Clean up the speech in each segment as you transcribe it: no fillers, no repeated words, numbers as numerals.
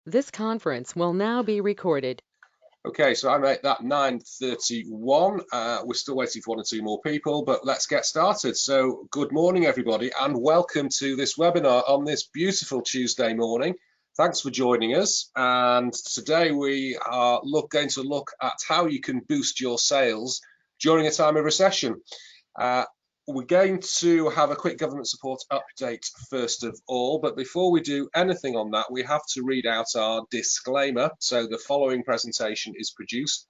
This conference will now be recorded. Okay, so I'm at that 9:31. We're still waiting for one or two more people, but let's get started. So good morning, everybody, and welcome to this webinar on this beautiful Tuesday morning. Thanks for joining us. And today we are going to look at how you can boost your sales during a time of recession. We're going to have a quick government support update first of all, but before we do anything on that, we have to read out our disclaimer. So the following presentation is produced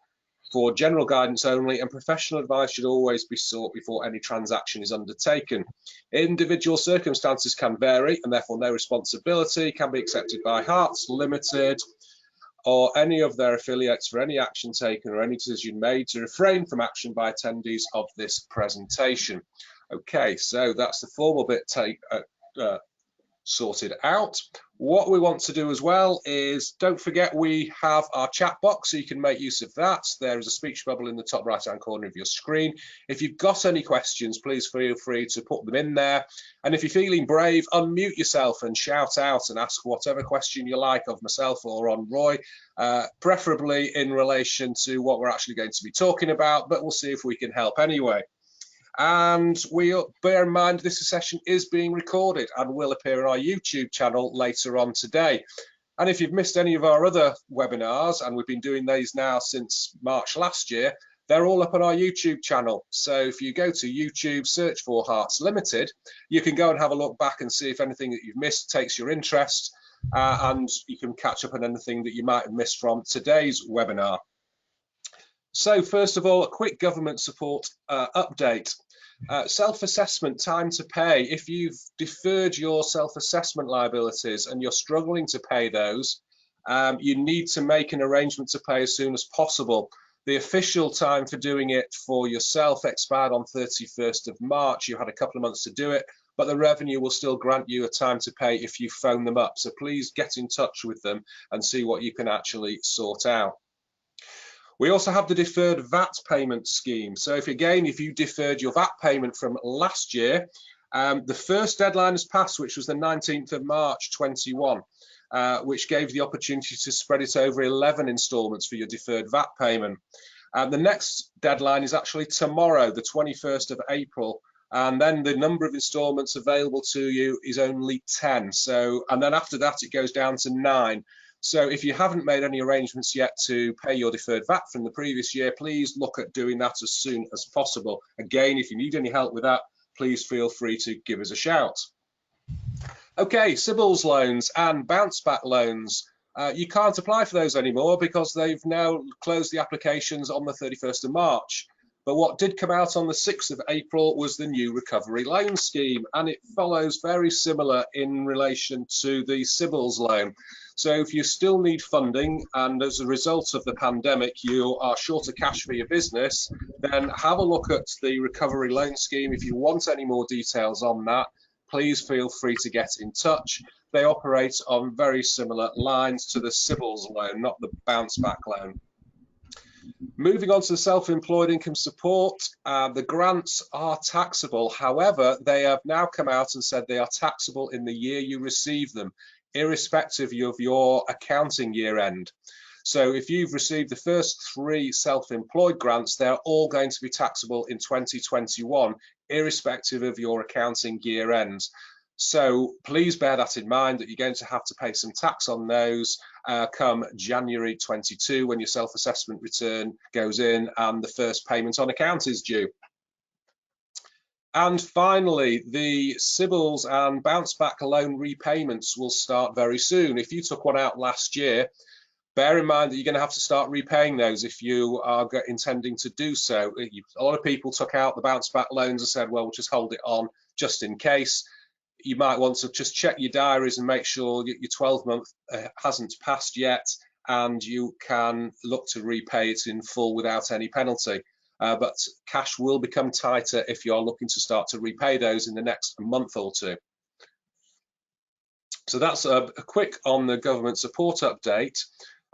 for general guidance only, and professional advice should always be sought before any transaction is undertaken. Individual circumstances can vary, and therefore no responsibility can be accepted by Harts Limited or any of their affiliates for any action taken or any decision made to refrain from action by attendees of this presentation. Okay, so that's the formal bit sorted out. What we want to do as well is, don't forget we have our chat box, so you can make use of that. There is a speech bubble in the top right hand corner of your screen. If you've got any questions, please feel free to put them in there. And if you're feeling brave, unmute yourself and shout out and ask whatever question you like of myself or on Roy, preferably in relation to what we're actually going to be talking about, but we'll see if we can help anyway. And we'll bear in mind this session is being recorded and will appear on our YouTube channel later on today. And if you've missed any of our other webinars, and we've been doing these now since March last year, they're all up on our YouTube channel. So if you go to YouTube, search for Harts Limited, you can go and have a look back and see if anything that you've missed takes your interest, and you can catch up on anything that you might have missed from today's webinar. So first of all, a quick government support update. Self-assessment, time to pay. If you've deferred your self-assessment liabilities and you're struggling to pay those, you need to make an arrangement to pay as soon as possible. The official time for doing it for yourself expired on 31st of March. You had a couple of months to do it, but the revenue will still grant you a time to pay if you phone them up. So please get in touch with them and see what you can actually sort out. We also have the deferred VAT payment scheme. So if you deferred your VAT payment from last year, the first deadline has passed, which was the 19th of March 21, which gave the opportunity to spread it over 11 instalments for your deferred VAT payment. The next deadline is actually tomorrow, the 21st of April. And then the number of instalments available to you is only 10. And then after that, it goes down to 9. So if you haven't made any arrangements yet to pay your deferred VAT from the previous year, please look at doing that as soon as possible. Again, if you need any help with that, please feel free to give us a shout. Okay, Sybil's loans and bounce back loans. You can't apply for those anymore because they've now closed the applications on the 31st of March. But what did come out on the 6th of April was the new recovery loan scheme, and it follows very similar in relation to the Sybil's loan. So if you still need funding and as a result of the pandemic you are short of cash for your business, then have a look at the recovery loan scheme. If you want any more details on that, please feel free to get in touch. They operate on very similar lines to the Sybil's loan, not the bounce back loan. Moving on to the self-employed income support, the grants are taxable. However, they have now come out and said they are taxable in the year you receive them, irrespective of your accounting year end. So if you've received the first 3 self-employed grants, they're all going to be taxable in 2021, irrespective of your accounting year end. So please bear that in mind, that you're going to have to pay some tax on those come January 22 when your self-assessment return goes in and the first payment on account is due. And finally, the Sybil's and bounce back loan repayments will start very soon. If you took one out last year, bear in mind that you're going to have to start repaying those if you are intending to do so. A lot of people took out the bounce back loans and said, well, we'll just hold it on just in case. You might want to just check your diaries and make sure your 12-month hasn't passed yet, and you can look to repay it in full without any penalty. But cash will become tighter if you're looking to start to repay those in the next month or two. So that's a quick on the government support update.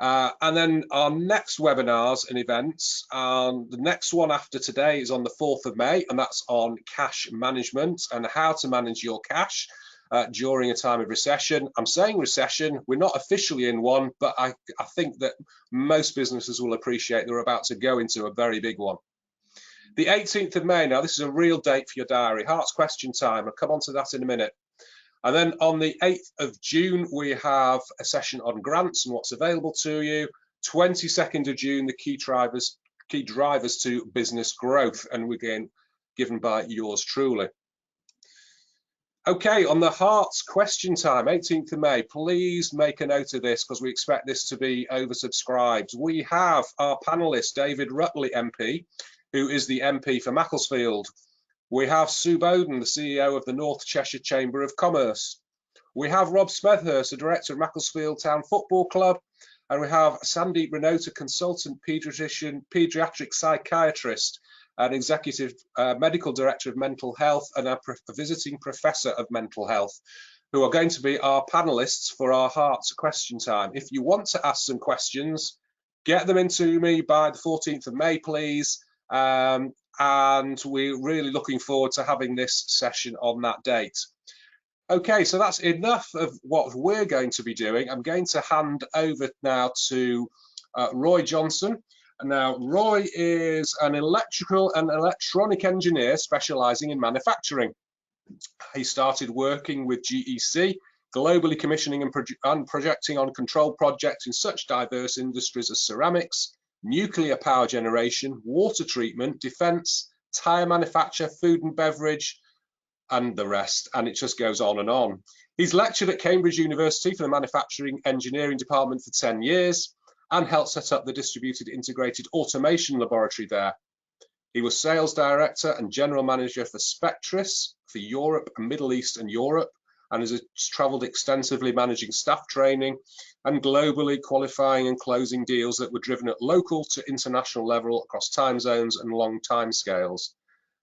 And then our next webinars and events, the next one after today is on the 4th of May, and that's on cash management and how to manage your cash. during a time of recession. I'm saying recession, we're not officially in one, but I think that most businesses will appreciate they're about to go into a very big one. The 18th of May, now this is a real date for your diary, Harts question time. I'll come on to that in a minute. And then on the 8th of June, we have a session on grants and what's available to you. 22nd of June, the key drivers to business growth, and we're again given by yours truly. Okay, on the Harts question time, 18th of May, please make a note of this because we expect this to be oversubscribed. We have our panelist, David Rutley MP, who is the MP for Macclesfield. We have Sue Bowden, the CEO of the North Cheshire Chamber of Commerce. We have Rob Smethurst, the director of Macclesfield Town Football Club. And we have Sandeep Renota, consultant paediatric psychiatrist, an executive medical director of mental health, and a visiting professor of mental health, who are going to be our panelists for our Harts question time. If you want to ask some questions, get them into me by the 14th of May, please. And we're really looking forward to having this session on that date. Okay, so that's enough of what we're going to be doing. I'm going to hand over now to Roy Johnson. Now, Roy is an electrical and electronic engineer specialising in manufacturing. He started working with GEC, globally commissioning and projecting on control projects in such diverse industries as ceramics, nuclear power generation, water treatment, defence, tyre manufacture, food and beverage, and the rest, and it just goes on and on. He's lectured at Cambridge University for the Manufacturing Engineering Department for 10 years and helped set up the Distributed Integrated Automation Laboratory there. He was Sales Director and General Manager for Spectris for Europe and Middle East and Europe, and has travelled extensively managing staff training and globally qualifying and closing deals that were driven at local to international level across time zones and long time scales.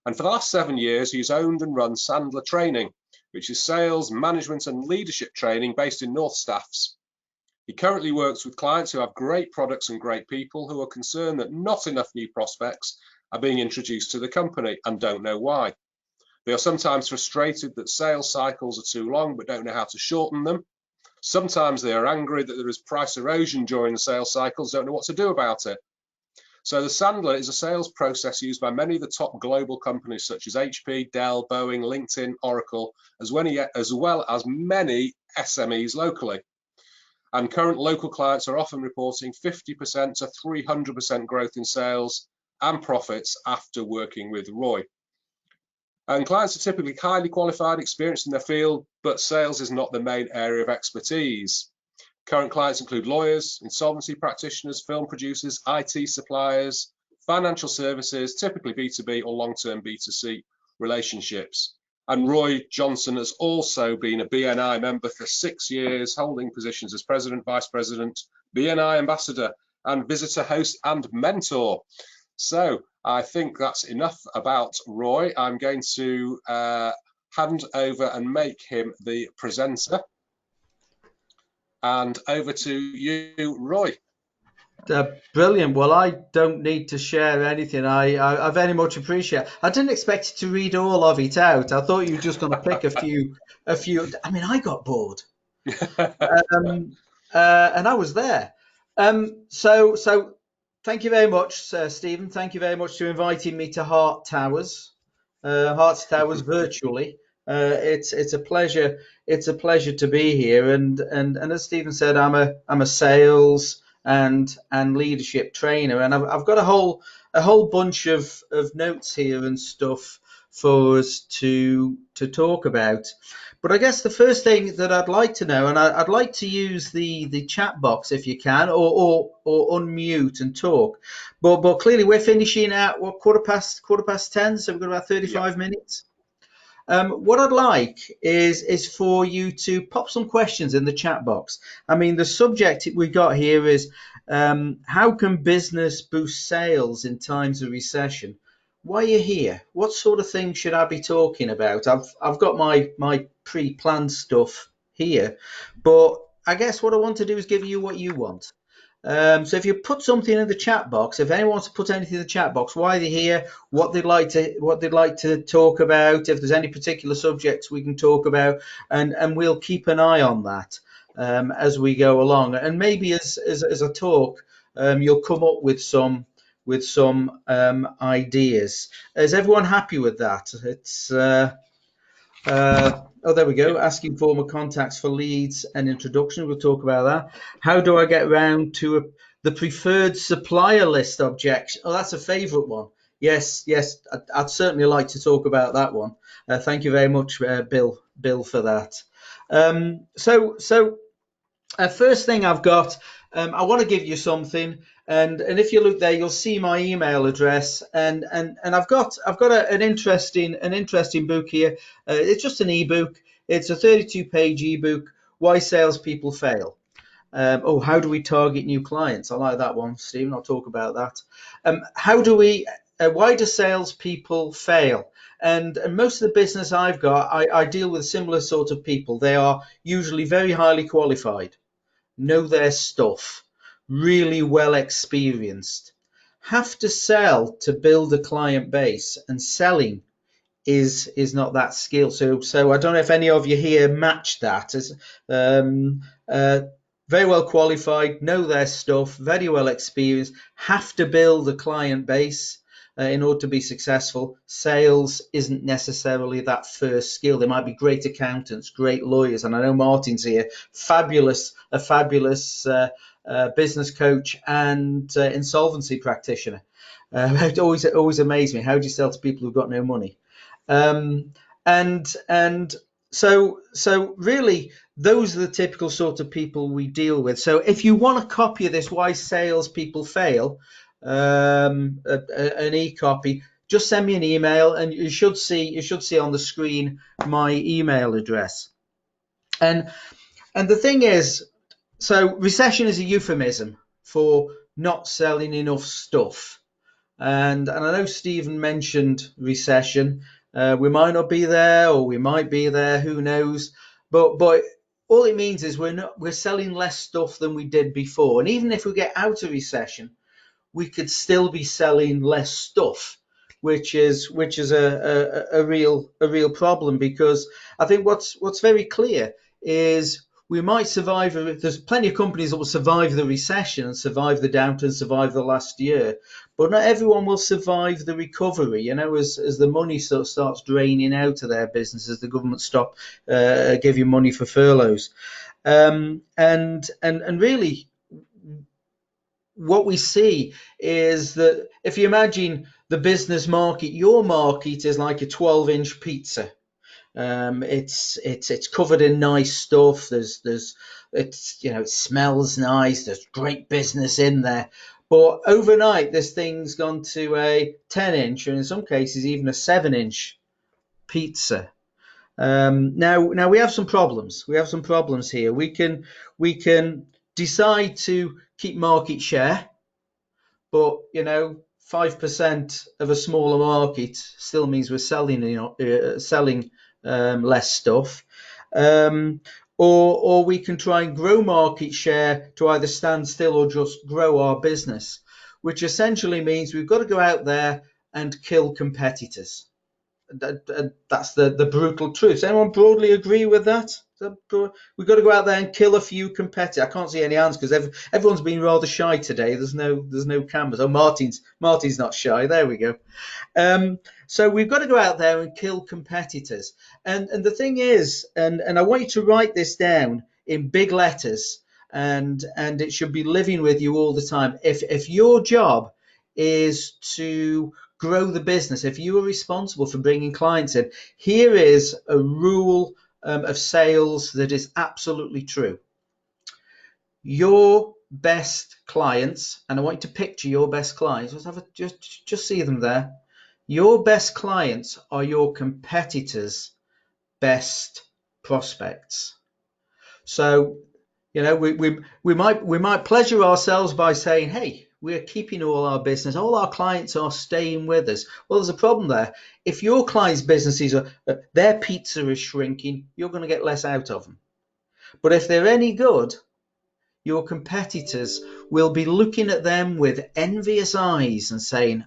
And for the last 7 years, he's owned and run Sandler Training, which is sales, management and leadership training based in North Staffs. He currently works with clients who have great products and great people who are concerned that not enough new prospects are being introduced to the company and don't know why. They are sometimes frustrated that sales cycles are too long but don't know how to shorten them. Sometimes they are angry that there is price erosion during the sales cycles, don't know what to do about it. So the Sandler is a sales process used by many of the top global companies such as HP, Dell, Boeing, LinkedIn, Oracle, as well as many SMEs locally. And current local clients are often reporting 50% to 300% growth in sales and profits after working with Roy. And clients are typically highly qualified, experienced in their field, but sales is not the main area of expertise. Current clients include lawyers, insolvency practitioners, film producers, IT suppliers, financial services, typically B2B or long-term B2C relationships. And Roy Johnson has also been a BNI member for 6 years, holding positions as President, Vice President, BNI Ambassador, and Visitor Host and Mentor. So I think that's enough about Roy. I'm going to hand over and make him the presenter. And over to you, Roy. Brilliant. Well, I don't need to share anything. I very much appreciate it. I didn't expect you to read all of it out. I thought you were just going to pick a few. I mean, I got bored. And I was there. So thank you very much, Stephen. Thank you very much for inviting me to Harts Towers virtually. It's a pleasure. It's a pleasure to be here. And as Stephen said, I'm a sales and leadership trainer, and I've got a whole bunch of notes here and stuff for us to talk about. But I guess the first thing that I'd like to know, and I'd like to use the chat box if you can, or unmute and talk. But clearly we're finishing at what, quarter past 10, so we've got about 35 minutes. What I'd like is for you to pop some questions in the chat box. I mean, the subject we got here is how can business boost sales in times of recession? Why are you here? What sort of things should I be talking about? I've got my pre-planned stuff here, but I guess what I want to do is give you what you want. So if you put something in the chat box, if anyone wants to put anything in the chat box, why they're here, what they'd like to talk about, if there's any particular subjects we can talk about, and we'll keep an eye on that as we go along. And maybe as I talk, you'll come up with some ideas. Is everyone happy with that? It's oh, there we go. Asking former contacts for leads and introduction. We'll talk about that. How do I get round to the preferred supplier list objection? Oh, that's a favourite one. Yes, I'd certainly like to talk about that one. Thank you very much, Bill, for that. First thing I've got, I want to give you something, and if you look there, you'll see my email address, and I've got an interesting book here. It's just an ebook. It's a 32-page ebook. Why salespeople fail. How do we target new clients? I like that one, Stephen. I'll talk about that. Why do salespeople fail? And most of the business I've got, I deal with similar sort of people. They are usually very highly qualified, know their stuff, really well experienced, have to sell to build a client base, and selling is not that skill. So I don't know if any of you here match that. As very well qualified, know their stuff, very well experienced, have to build a client base in order to be successful. Sales isn't necessarily that first skill. They might be great accountants, great lawyers, and I know Martin's here, a fabulous business coach and insolvency practitioner. It always amazed me. How do you sell to people who've got no money? So really, those are the typical sort of people we deal with. So if you want a copy of this, Why Salespeople Fail, an e-copy, just send me an email, and you should see on the screen my email address. And the thing is, so recession is a euphemism for not selling enough stuff. And I know Stephen mentioned recession. We might not be there, or we might be there, who knows, but all it means is we're selling less stuff than we did before. And even if we get out of recession, we could still be selling less stuff, which is a real problem, because I think what's very clear is we might survive. There's plenty of companies that will survive the recession, survive the downturn, survive the last year, but not everyone will survive the recovery. You know, as the money sort of starts draining out of their businesses, the government stop giving money for furloughs, and really, what we see is that if you imagine the business market, your market is like a 12-inch pizza. It's covered in nice stuff. It smells nice. There's great business in there. But overnight, this thing's gone to a 10-inch, and in some cases even a 7-inch pizza. Now we have some problems. We have some problems here. We can decide to keep market share, but 5% of a smaller market still means we're selling less stuff, or we can try and grow market share to either stand still or just grow our business, which essentially means we've got to go out there and kill competitors. That's the brutal truth. Does anyone broadly agree with that? We've got to go out there and kill a few competitors. I can't see any hands because everyone's been rather shy today. There's no cameras. Oh, Martin's not shy. There we go. So we've got to go out there and kill competitors. And the thing is, and I want you to write this down in big letters, and it should be living with you all the time. If your job is to grow the business, if you are responsible for bringing clients in, here is a rule of sales that is absolutely true. Your best clients, and I want you to picture your best clients. Just see them there. Your best clients are your competitors' best prospects. So, we might pleasure ourselves by saying, hey, we're keeping all our business, all our clients are staying with us. Well, there's a problem there. If your clients' businesses their pizza is shrinking, you're going to get less out of them. But if they're any good, your competitors will be looking at them with envious eyes and saying,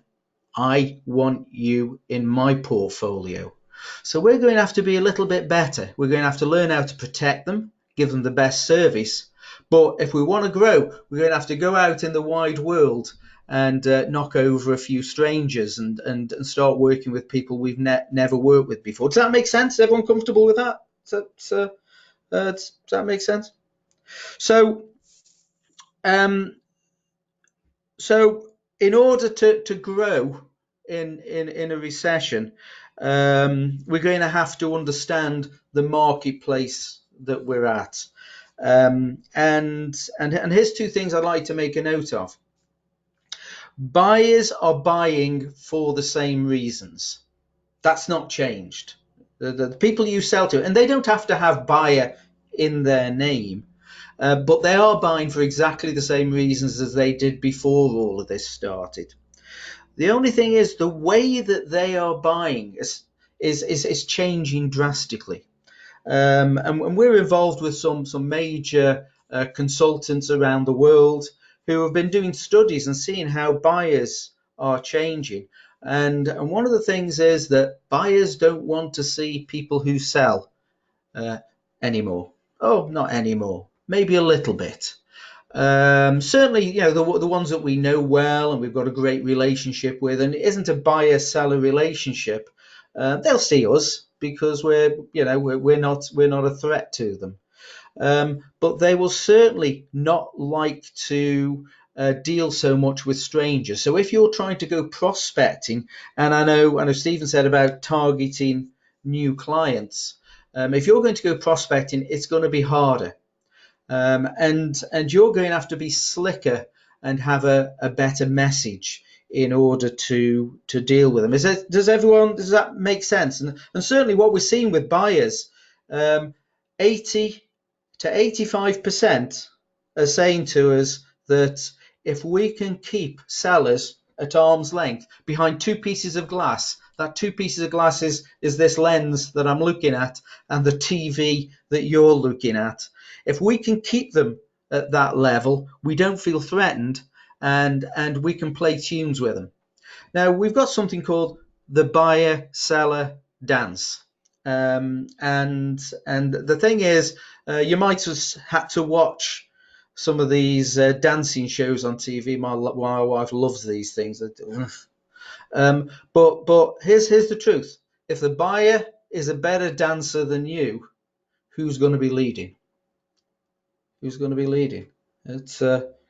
I want you in my portfolio. So we're going to have to be a little bit better. We're going to have to learn how to protect them, give them the best service. But if we want to grow, we're going to have to go out in the wide world and knock over a few strangers and start working with people we've never worked with before. Does that make sense? Everyone comfortable with that? Does that make sense? So, in order to grow in a recession, we're going to have to understand the marketplace that we're at. And here's two things I'd like to make a note of. Buyers are buying for the same reasons. That's not changed. The people you sell to, and they don't have to have buyer in their name, but they are buying for exactly the same reasons as they did before all of this started. The only thing is the way that they are buying is changing drastically. And we're involved with some major consultants around the world who have been doing studies and seeing how buyers are changing. And one of the things is that buyers don't want to see people who sell anymore. Oh, not anymore. Maybe a little bit. Certainly, the ones that we know well and we've got a great relationship with, and it isn't a buyer-seller relationship. They'll see us because we're not a threat to them. But they will certainly not like to deal so much with strangers. So if you're trying to go prospecting, and I know Stephen said about targeting new clients, if you're going to go prospecting, it's going to be harder. And you're going to have to be slicker and have a better message in order to deal with them. Does that make sense? And certainly what we're seeing with buyers, 80 to 85% are saying to us that if we can keep sellers at arm's length behind two pieces of glass, that two pieces of glass is this lens that I'm looking at and the TV that you're looking at. If we can keep them at that level, we don't feel threatened, and we can play tunes with them. Now, we've got something called the buyer-seller dance. And the thing is, you might have had to watch some of these dancing shows on TV. My wife loves these things. But here's the truth. If the buyer is a better dancer than you, who's going to be leading? Who's going to be leading? It's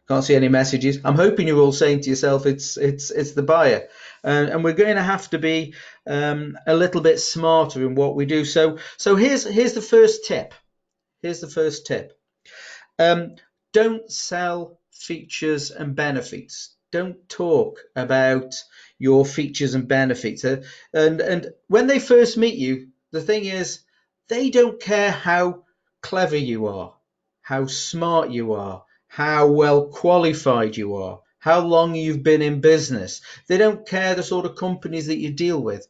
can't see any messages. I'm hoping you're all saying to yourself, it's the buyer, and we're going to have to be a little bit smarter in what we do. So here's the first tip. Here's the first tip. Don't sell features and benefits. Don't talk about your features and benefits. And when they first meet you, the thing is, they don't care how clever you are, how smart you are, how well qualified you are, how long you've been in business. They don't care the sort of companies that you deal with.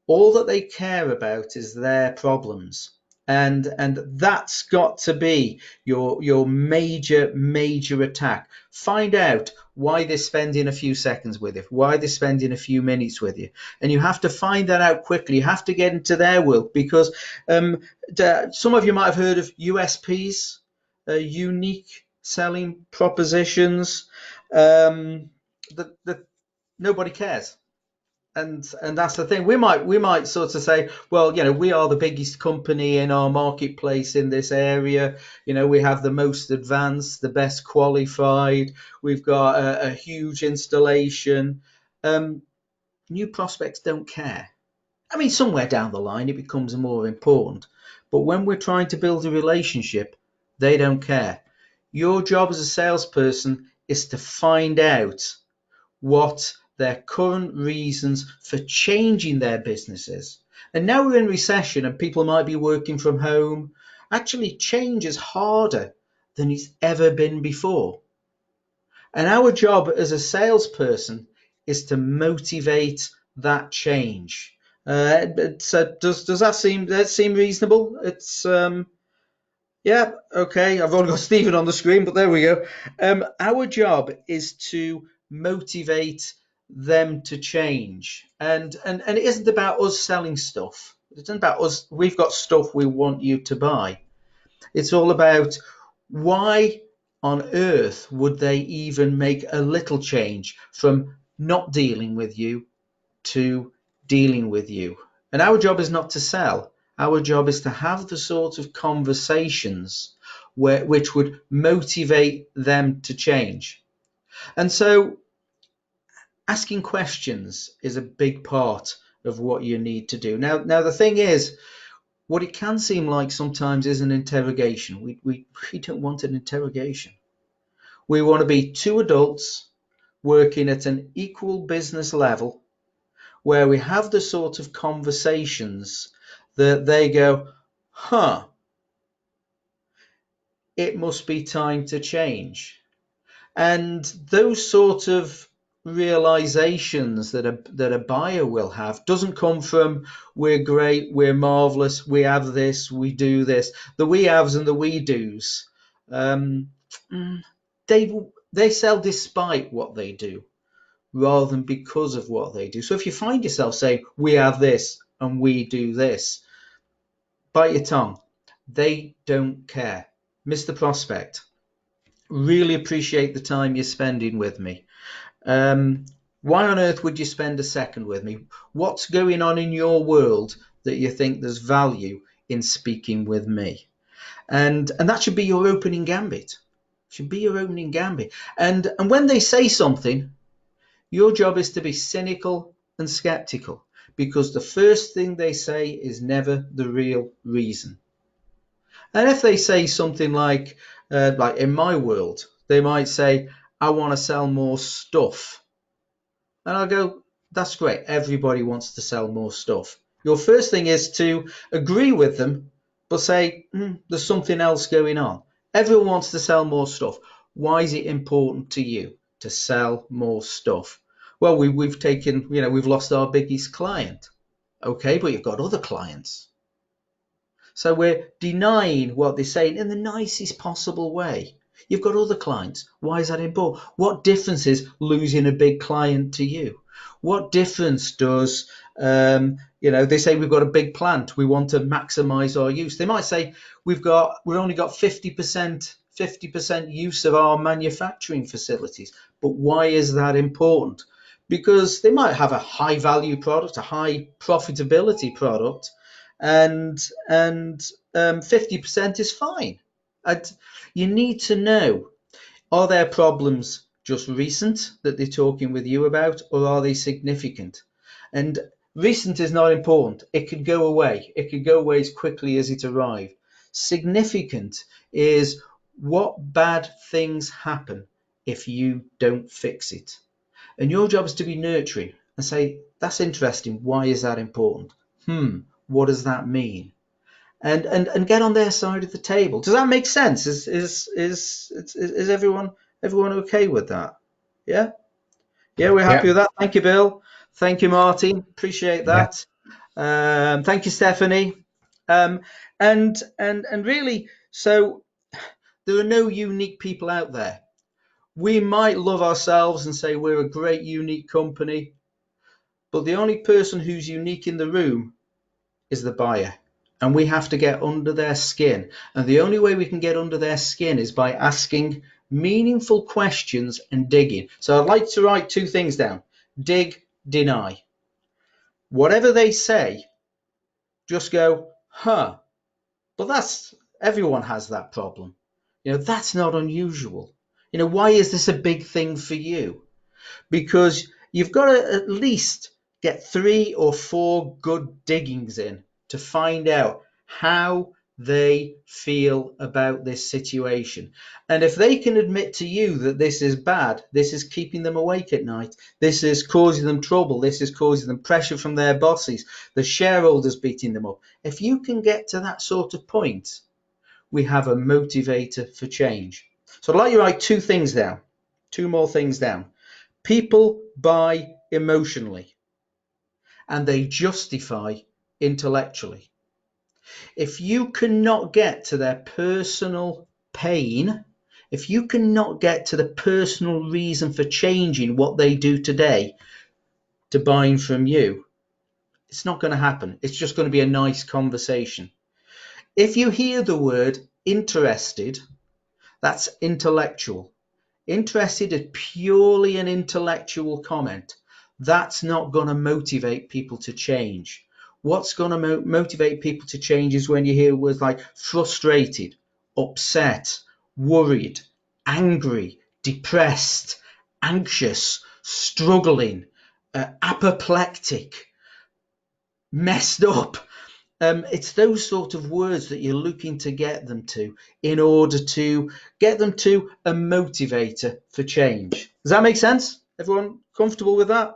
All that they care about is their problems. And that's got to be your major attack. Find out why they're spending a few seconds with you, why they're spending a few minutes with you. And you have to find that out quickly. You have to get into their world, because some of you might have heard of USPs, unique selling propositions. Nobody cares. And that's the thing. We might sort of say, well, we are the biggest company in our marketplace in this area. We have the most advanced, the best qualified. We've got a huge installation. New prospects don't care. I mean, somewhere down the line it becomes more important. But when we're trying to build a relationship, they don't care. Your job as a salesperson is to find out what their current reasons for changing their businesses. And now we're in recession and people might be working from home. Actually, change is harder than it's ever been before. And our job as a salesperson is to motivate that change. So does that seem reasonable? It's Yeah, okay. I've only got Stephen on the screen, but there we go. Our job is to motivate them to change, and it isn't about us selling stuff. It isn't about us. We've got stuff we want you to buy. It's all about why on earth would they even make a little change from not dealing with you to dealing with you. And our job is not to sell. Our job is to have the sort of conversations which would motivate them to change. And so asking questions is a big part of what you need to do. Now the thing is, what it can seem like sometimes is an interrogation. We don't want an interrogation. We want to be two adults working at an equal business level where we have the sort of conversations that they go, huh, it must be time to change. And those sort of realizations that a buyer will have doesn't come from we're great, we're marvelous, we have this, we do this. The we haves and the we do's, they sell despite what they do rather than because of what they do. So if you find yourself saying we have this and we do this, bite your tongue. They don't care. Mr. Prospect, really appreciate the time you're spending with me. Why on earth would you spend a second with me? What's going on in your world that you think there's value in speaking with me? And that should be your opening gambit. Should be your opening gambit. And when they say something, your job is to be cynical and skeptical, because the first thing they say is never the real reason. And if they say something like in my world, they might say, I want to sell more stuff. And I'll go, that's great. Everybody wants to sell more stuff. Your first thing is to agree with them, but say, there's something else going on. Everyone wants to sell more stuff. Why is it important to you to sell more stuff? Well, we've lost our biggest client. Okay, but you've got other clients. So we're denying what they're saying in the nicest possible way. You've got other clients. Why is that important? What difference is losing a big client to you? What difference does, they say we've got a big plant, we want to maximize our use. They might say we've only got 50% use of our manufacturing facilities. But why is that important? Because they might have a high value product, a high profitability product, and 50% is fine. You need to know, are their problems just recent that they're talking with you about, or are they significant? And recent is not important. It could go away. It could go away as quickly as it arrived. Significant is what bad things happen if you don't fix it. And your job is to be nurturing and say, that's interesting. Why is that important? What does that mean? And get on their side of the table. Does that make sense? Is everyone okay with that? Yeah, we're happy with that. Thank you, Bill. Thank you, Martin. Appreciate that. Thank you, Stephanie. And really, so there are no unique people out there. We might love ourselves and say we're a great, unique company, but the only person who's unique in the room is the buyer. And we have to get under their skin. And the only way we can get under their skin is by asking meaningful questions and digging. So I'd like to write two things down. Dig, deny. Whatever they say, just go, but everyone has that problem. That's not unusual. Why is this a big thing for you? Because you've got to at least get 3 or 4 good diggings in to find out how they feel about this situation. And if they can admit to you that this is bad, this is keeping them awake at night, this is causing them trouble, this is causing them pressure from their bosses, the shareholders beating them up, if you can get to that sort of point, we have a motivator for change. So I'd like you to write 2 more things down. People buy emotionally and they justify intellectually. If you cannot get to their personal pain, if you cannot get to the personal reason for changing what they do today to buying from you, it's not going to happen. It's just going to be a nice conversation. If you hear the word interested, that's intellectual. Interested is purely an intellectual comment. That's not going to motivate people to change. What's going to motivate people to change is when you hear words like frustrated, upset, worried, angry, depressed, anxious, struggling, apoplectic, messed up. It's those sort of words that you're looking to get them to in order to get them to a motivator for change. Does that make sense? Everyone comfortable with that?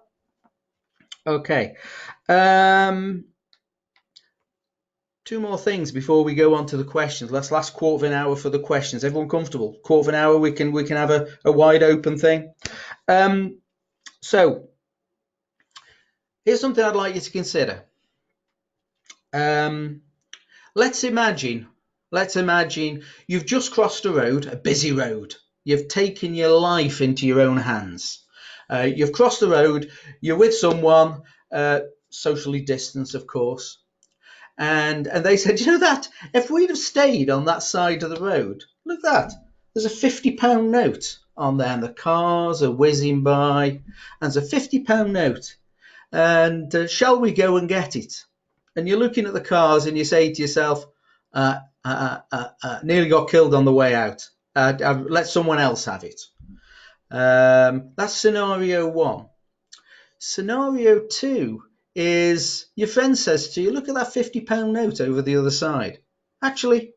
Okay. Two more things before we go on to the questions. Last quarter of an hour for the questions. Everyone comfortable? Quarter of an hour, we can have a wide open thing. So here's something I'd like you to consider. Let's imagine you've just crossed a road, a busy road. You've taken your life into your own hands. You've crossed the road, you're with someone, socially distanced, of course, and they said, you know that, if we'd have stayed on that side of the road, look at that, there's a £50 note on there, and the cars are whizzing by, and there's a £50 note, and shall we go and get it? And you're looking at the cars and you say to yourself, nearly got killed on the way out. Let someone else have it. That's scenario one. Scenario two is your friend says to you, look at that £50 note over the other side. Actually,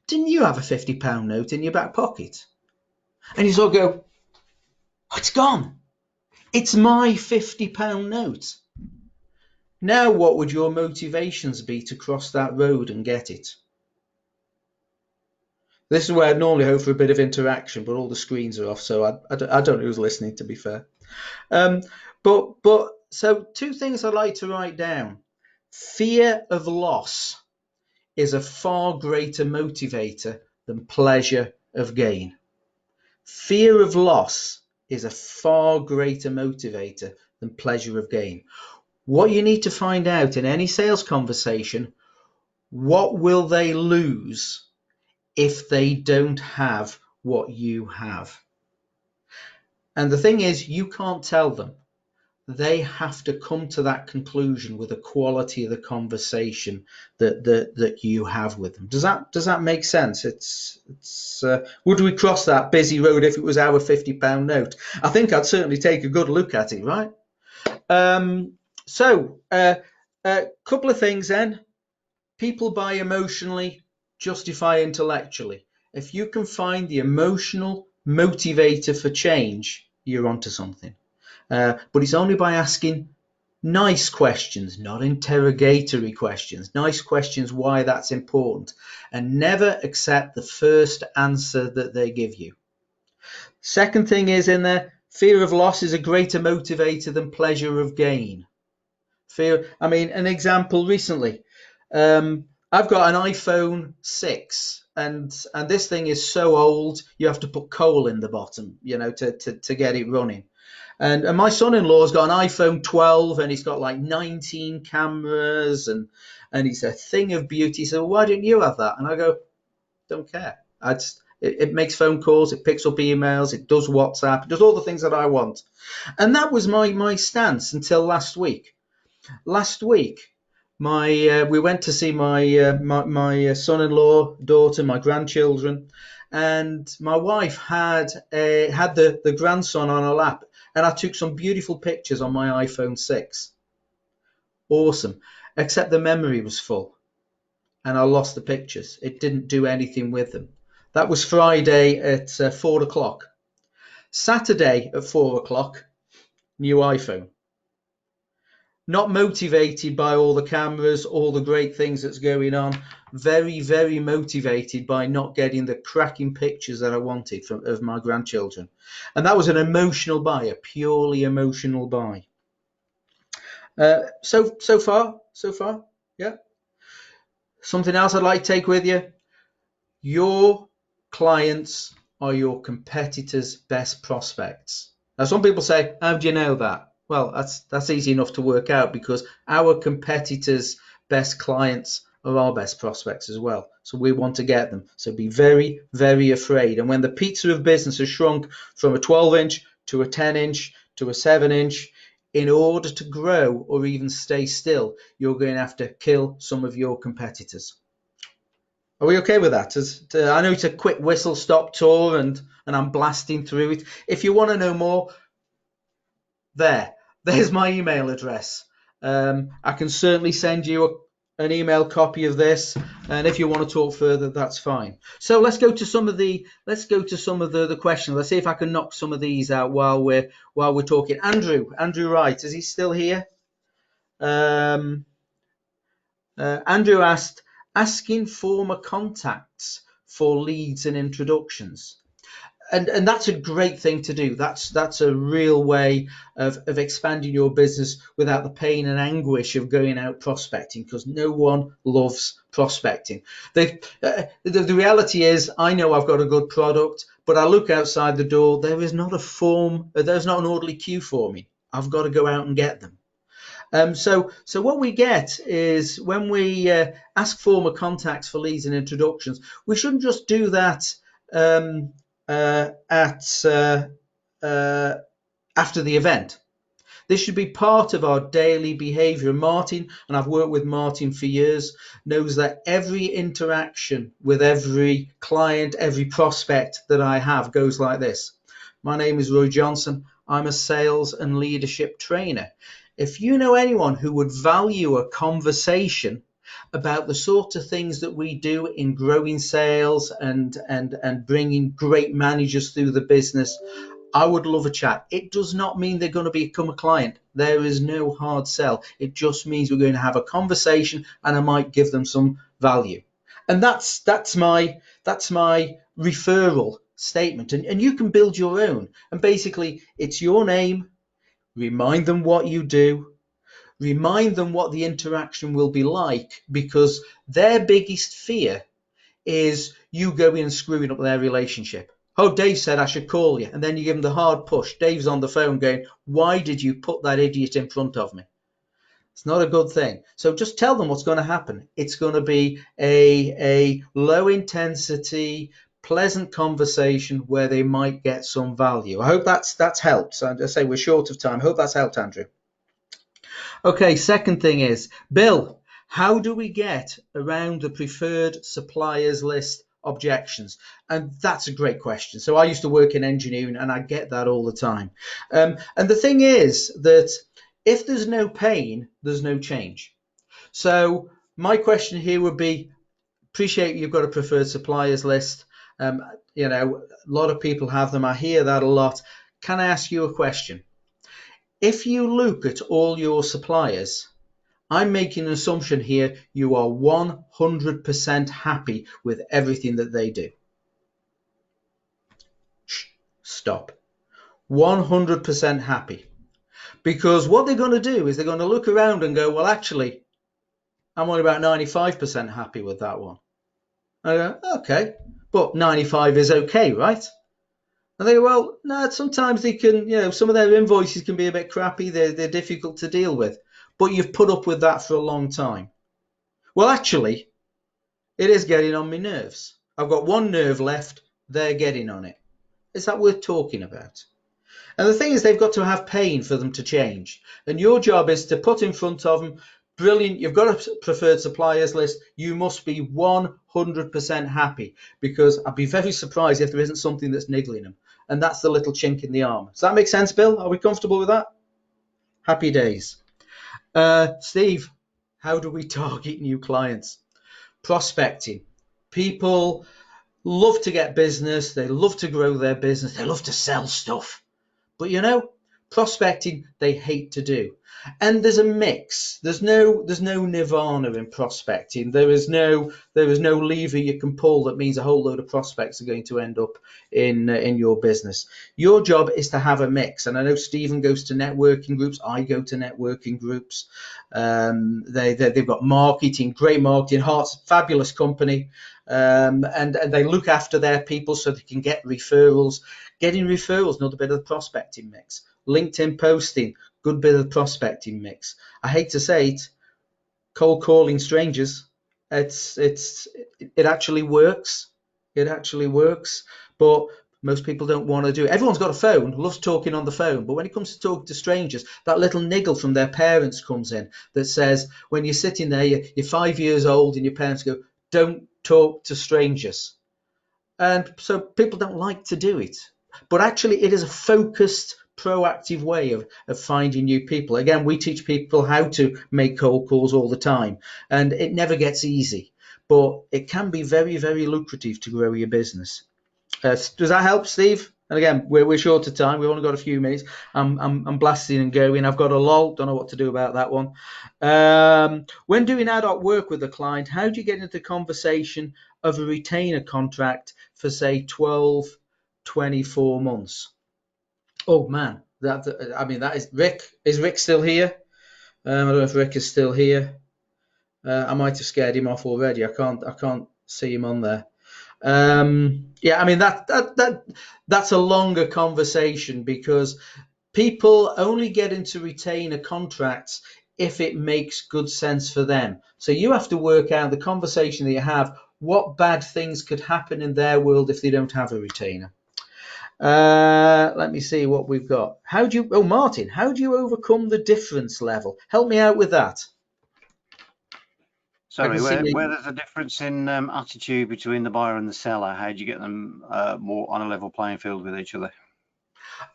didn't you have a £50 note in your back pocket? And you sort of go, oh, it's gone. It's my £50 note. Now, what would your motivations be to cross that road and get it? This is where I'd normally hope for a bit of interaction, but all the screens are off, so I don't know who's listening, to be fair. But so two things I'd like to write down. Fear of loss is a far greater motivator than pleasure of gain. Fear of loss is a far greater motivator than pleasure of gain. What you need to find out in any sales conversation, what will they lose if they don't have what you have? And the thing is, you can't tell them. They have to come to that conclusion with the quality of the conversation that you have with them. Does that make sense? Would we cross that busy road if it was our £50 note? I think I'd certainly take a good look at it, right? So a couple of things then. People buy emotionally, justify intellectually. If you can find the emotional motivator for change, you're onto something. But it's only by asking nice questions, not interrogatory questions. Nice questions, why that's important. And never accept the first answer that they give you. Second thing is in there, fear of loss is a greater motivator than pleasure of gain. An example recently, I've got an iPhone 6 and this thing is so old you have to put coal in the bottom, to get it running. And my son-in-law's got an iPhone 12 and he's got like 19 cameras and he's a thing of beauty. So why don't you have that? And I go, don't care. It makes phone calls, it picks up emails, it does WhatsApp, it does all the things that I want. And that was my stance until last week. Last week, we went to see my son-in-law, daughter, my grandchildren, and my wife had the grandson on her lap, and I took some beautiful pictures on my iPhone 6. Awesome, except the memory was full, and I lost the pictures. It didn't do anything with them. That was Friday at 4 o'clock. Saturday at 4 o'clock, new iPhone. Not motivated by all the cameras, all the great things that's going on. Very, very motivated by not getting the cracking pictures that I wanted of my grandchildren. And that was an emotional buy, a purely emotional buy. So far, yeah. Something else I'd like to take with you. Your clients are your competitors' best prospects. Now, some people say, how do you know that? Well, that's easy enough to work out, because our competitors' best clients are our best prospects as well. So we want to get them. So be very, very afraid. And when the pizza of business has shrunk from a 12-inch to a 10-inch to a 7-inch, in order to grow or even stay still, you're going to have to kill some of your competitors. Are we okay with that? I know it's a quick whistle stop tour and I'm blasting through it. If you want to know more, there's my email address. I can certainly send you an email copy of this, and if you want to talk further, that's fine. So let's go to some of the questions. Let's see if I can knock some of these out while we're talking. Andrew Wright, is he still here? Andrew asked, asking former contacts for leads and introductions. And that's a great thing to do. That's a real way of expanding your business without the pain and anguish of going out prospecting, because no one loves prospecting. The reality is, I know I've got a good product, but I look outside the door, there's not an orderly queue for me. I've got to go out and get them. So what we get is, when we ask former contacts for leads and introductions, we shouldn't just do that after the event. This should be part of our daily behavior. Martin, and I've worked with Martin for years, knows that every interaction with every client, every prospect that I have goes like this. My name is Roy Johnson. I'm a sales and leadership trainer. If you know anyone who would value a conversation about the sort of things that we do in growing sales and bringing great managers through the business, I would love a chat. It does not mean they're going to become a client. There is no hard sell. It just means we're going to have a conversation and I might give them some value. And that's my referral statement. And you can build your own. And basically, it's your name. Remind them what you do. Remind them what the interaction will be like, because their biggest fear is you going and screwing up their relationship. Oh, Dave said I should call you. And then you give them the hard push. Dave's on the phone going, why did you put that idiot in front of me? It's not a good thing. So just tell them what's going to happen. It's going to be a low intensity, pleasant conversation where they might get some value. I hope that's helped. So I say we're short of time. I hope that's helped, Andrew. Okay, second thing is, Bill, how do we get around the preferred suppliers list objections? And that's a great question. So I used to work in engineering and I get that all the time. And the thing is that if there's no pain, there's no change. So my question here would be, appreciate you've got a preferred suppliers list. You know, a lot of people have them. I hear that a lot. Can I ask you a question? If you look at all your suppliers, I'm making an assumption here, you are 100% happy with everything that they do. Stop. 100% happy. Because what they're going to do is they're going to look around and go, well, actually, I'm only about 95% happy with that one. I go, okay, but 95 is okay, right? And they go, well, no, sometimes they can, you know, some of their invoices can be a bit crappy. They're difficult to deal with. But you've put up with that for a long time. Well, actually, it is getting on my nerves. I've got one nerve left. They're getting on it. Is that worth talking about? And the thing is, they've got to have pain for them to change. And your job is to put in front of them, brilliant, you've got a preferred suppliers list. You must be 100% happy, because I'd be very surprised if there isn't something that's niggling them. And that's the little chink in the armor. Does that make sense, Bill? Are we comfortable with that? Happy days. Steve, how do we target new clients? Prospecting. People love to get business. They love to grow their business. They love to sell stuff. But you know, Prospecting, they hate to do. And there's a mix. There's no nirvana in prospecting. There is no lever you can pull that means a whole load of prospects are going to end up in your business. Your job is to have a mix. And I know Stephen goes to networking groups. I go to networking groups. They've got marketing, great marketing. Harts, fabulous company. And they look after their people so they can get referrals. Getting referrals, another bit of the prospecting mix. LinkedIn posting, good bit of the prospecting mix. I hate to say it, cold calling strangers, it actually works. It actually works, but most people don't want to do it. Everyone's got a phone, loves talking on the phone, but when it comes to talking to strangers, that little niggle from their parents comes in that says, when you're sitting there, you're 5 years old and your parents go, don't talk to strangers. And so people don't like to do it. But actually, it is a focused, proactive way of finding new people. Again, we teach people how to make cold calls all the time, and it never gets easy, but it can be very, very lucrative to grow your business. Does that help, Steve? And again, we're short of time. We've only got a few minutes. I'm blasting and going. I've got a lull. Don't know what to do about that one. When doing ad hoc work with a client, how do you get into the conversation of a retainer contract for, say, 12, 24 months? Oh man, that is Rick. Is Rick still here? I don't know if Rick is still here. I might have scared him off already. I can't see him on there. Yeah, I mean that's a longer conversation, because people only get into retainer contracts if it makes good sense for them. So you have to work out the conversation that you have, what bad things could happen in their world if they don't have a retainer. Let me see what we've got. Martin, how do you overcome the difference level? Help me out with that. Sorry, where there's a difference in attitude between the buyer and the seller, how do you get them more on a level playing field with each other?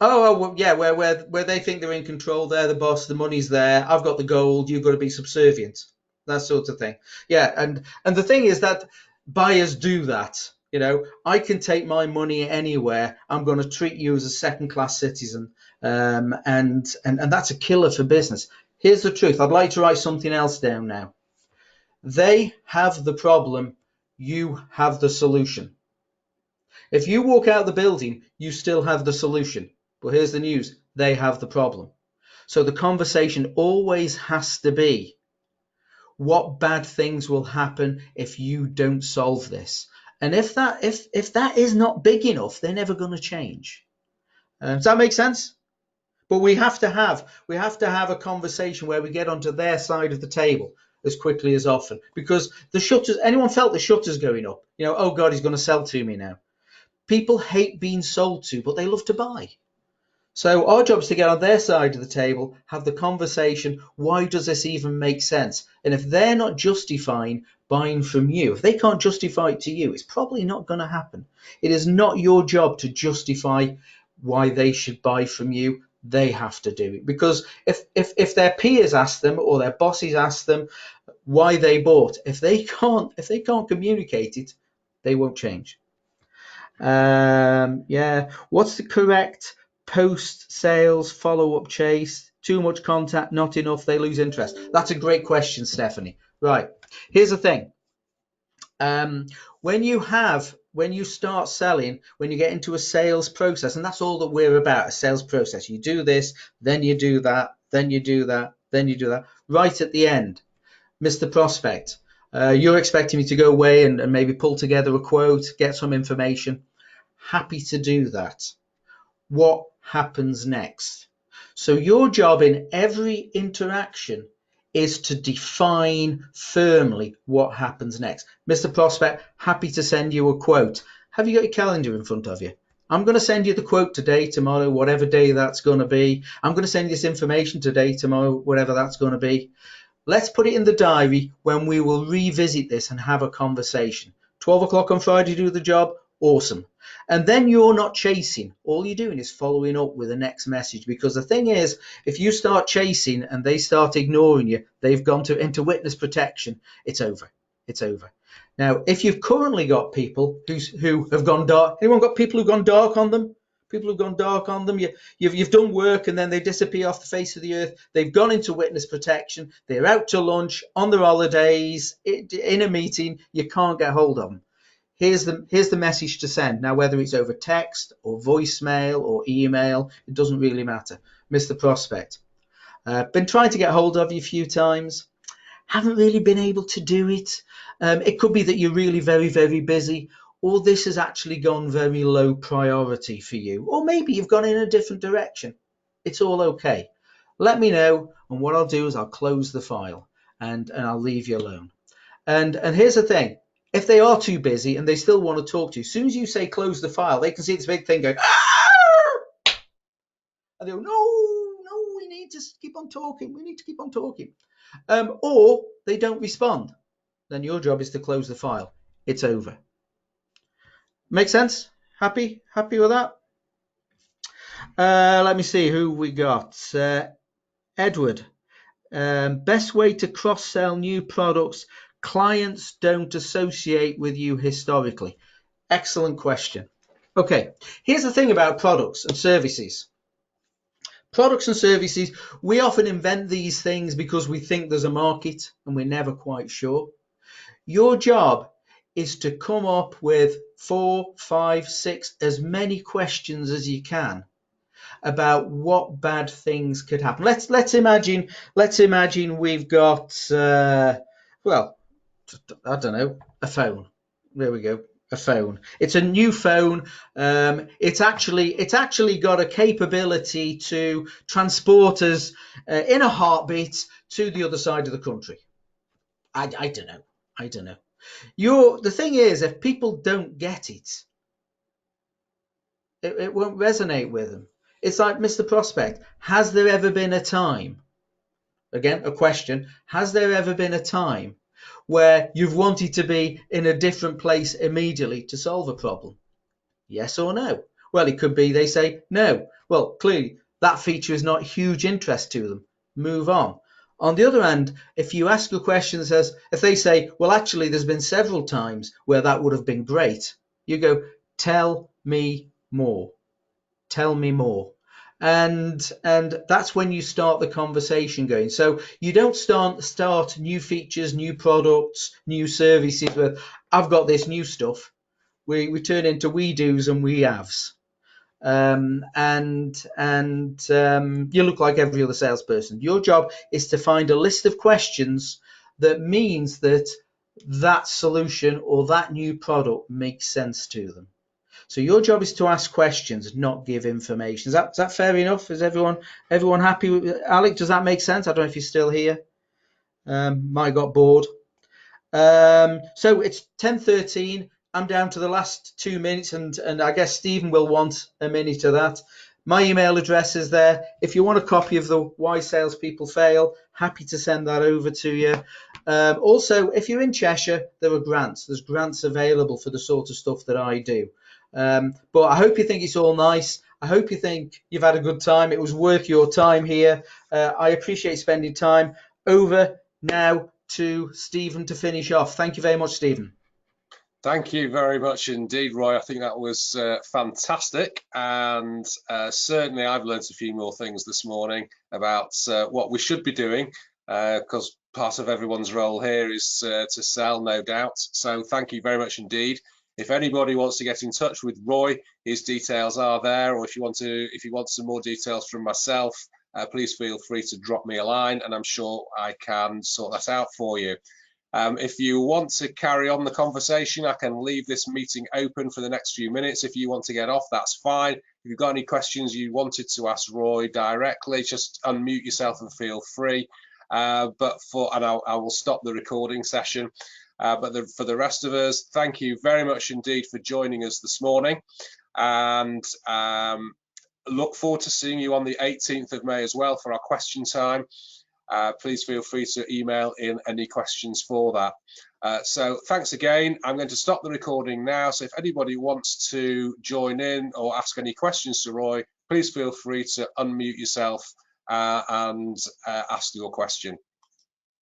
Oh well, yeah, where they think they're in control, they're the boss, the money's there, I've got the gold, you've got to be subservient, that sort of thing. Yeah, and the thing is that buyers do that. You know, I can take my money anywhere. I'm going to treat you as a second-class citizen, and that's a killer for business. Here's the truth. I'd like to write something else down now. They have the problem. You have the solution. If you walk out of the building, you still have the solution. But here's the news. They have the problem. So the conversation always has to be, what bad things will happen if you don't solve this? And if that is not big enough, they're never going to change. Does that make sense? But we have to have a conversation where we get onto their side of the table as quickly as often, because the shutters. Anyone felt the shutters going up? You know, oh God, he's going to sell to me now. People hate being sold to, but they love to buy. So our job is to get on their side of the table, have the conversation. Why does this even make sense? And if they're not justifying buying from you, if they can't justify it to you, it's probably not going to happen. It is not your job to justify why they should buy from you. They have to do it, because if their peers ask them or their bosses ask them why they bought, if they can't communicate it, they won't change. Yeah. What's the correct post-sales follow-up chase? Too much contact, not enough, they lose interest. That's a great question, Stephanie. Right. Here's the thing. When you start selling, when you get into a sales process, and that's all that we're about, a sales process. You do this, then you do that, then you do that, then you do that. Right at the end, Mr. Prospect, you're expecting me to go away and maybe pull together a quote, get some information. Happy to do that. What happens next? So your job in every interaction is to define firmly what happens next. Mr. Prospect, happy to send you a quote. Have you got your calendar in front of you? I'm going to send you the quote today, tomorrow, whatever day that's going to be. I'm going to send you this information today, tomorrow, whatever that's going to be. Let's put it in the diary when we will revisit this and have a conversation. 12 o'clock on Friday, do the job. Awesome. And then you're not chasing. All you're doing is following up with the next message, because the thing is, if you start chasing and they start ignoring you, they've gone into witness protection. It's over. It's over. Now, if you've currently got people who have gone dark, anyone got people who've gone dark on them? People who've gone dark on them. You've done work and then they disappear off the face of the earth. They've gone into witness protection. They're out to lunch, on their holidays, in a meeting. You can't get hold of them. Here's the message to send. Now, whether it's over text or voicemail or email, it doesn't really matter. Mr. Prospect, been trying to get hold of you a few times. Haven't really been able to do it. It could be that you're really very, very busy, or this has actually gone very low priority for you, or maybe you've gone in a different direction. It's all okay. Let me know, and what I'll do is I'll close the file and I'll leave you alone. And here's the thing. If they are too busy and they still want to talk to you, as soon as you say close the file, they can see this big thing going, Arr! And they go, no, we need to keep on talking. We need to keep on talking. Or they don't respond. Then your job is to close the file. It's over. Make sense? Happy with that? Let me see who we got. Edward. Best way to cross-sell new products clients don't associate with you historically. Excellent question. Okay, here's the thing about products and services. Products and services, we often invent these things because we think there's a market and we're never quite sure. Your job is to come up with 4, 5, 6, as many questions as you can about what bad things could happen. Let's imagine we've got well, I don't know, a phone. There we go, a phone. It's a new phone. It's actually got a capability to transport us in a heartbeat to the other side of the country. I don't know. The thing is, if people don't get it, it won't resonate with them. It's like, Mr. Prospect, has there ever been a time, again, a question, has there ever been a time where you've wanted to be in a different place immediately to solve a problem? Yes or no? Well, it could be they say no. Well, clearly that feature is not huge interest to them. Move on. On the other hand, if you ask a question that says, if they say, well, actually, there's been several times where that would have been great, you go, tell me more. Tell me more. And that's when you start the conversation going. So you don't start new features, new products, new services with, I've got this new stuff. We turn into we do's and we haves. You look like every other salesperson. Your job is to find a list of questions that means that solution or that new product makes sense to them. So your job is to ask questions, not give information. Is that fair enough? Is everyone happy with it? Alec, does that make sense? I don't know if you're still here. Might got bored. So it's 10:13. I'm down to the last 2 minutes, and I guess Stephen will want a minute of that. My email address is there. If you want a copy of the Why Salespeople Fail, happy to send that over to you. Also, if you're in Cheshire, there are grants. There's grants available for the sort of stuff that I do. But I hope you think it's all nice. I hope you think you've had a good time. It was worth your time here. I appreciate spending time. Over now to Stephen to finish off. Thank you very much, Stephen. Thank you very much indeed, Roy. I think that was fantastic, and certainly I've learned a few more things this morning about what we should be doing, because part of everyone's role here is to sell, no doubt. So thank you very much indeed. If anybody wants to get in touch with Roy, his details are there, or if you want some more details from myself, please feel free to drop me a line, and I'm sure I can sort that out for you. If you want to carry on the conversation, I can leave this meeting open for the next few minutes. If you want to get off, that's fine. If you've got any questions you wanted to ask Roy directly, just unmute yourself and feel free. I will stop the recording session. For the rest of us, thank you very much indeed for joining us this morning, and look forward to seeing you on the 18th of May as well for our question time. Please feel free to email in any questions for that. So thanks again. I'm going to stop the recording now. So if anybody wants to join in or ask any questions to Roy, please feel free to unmute yourself and ask your question.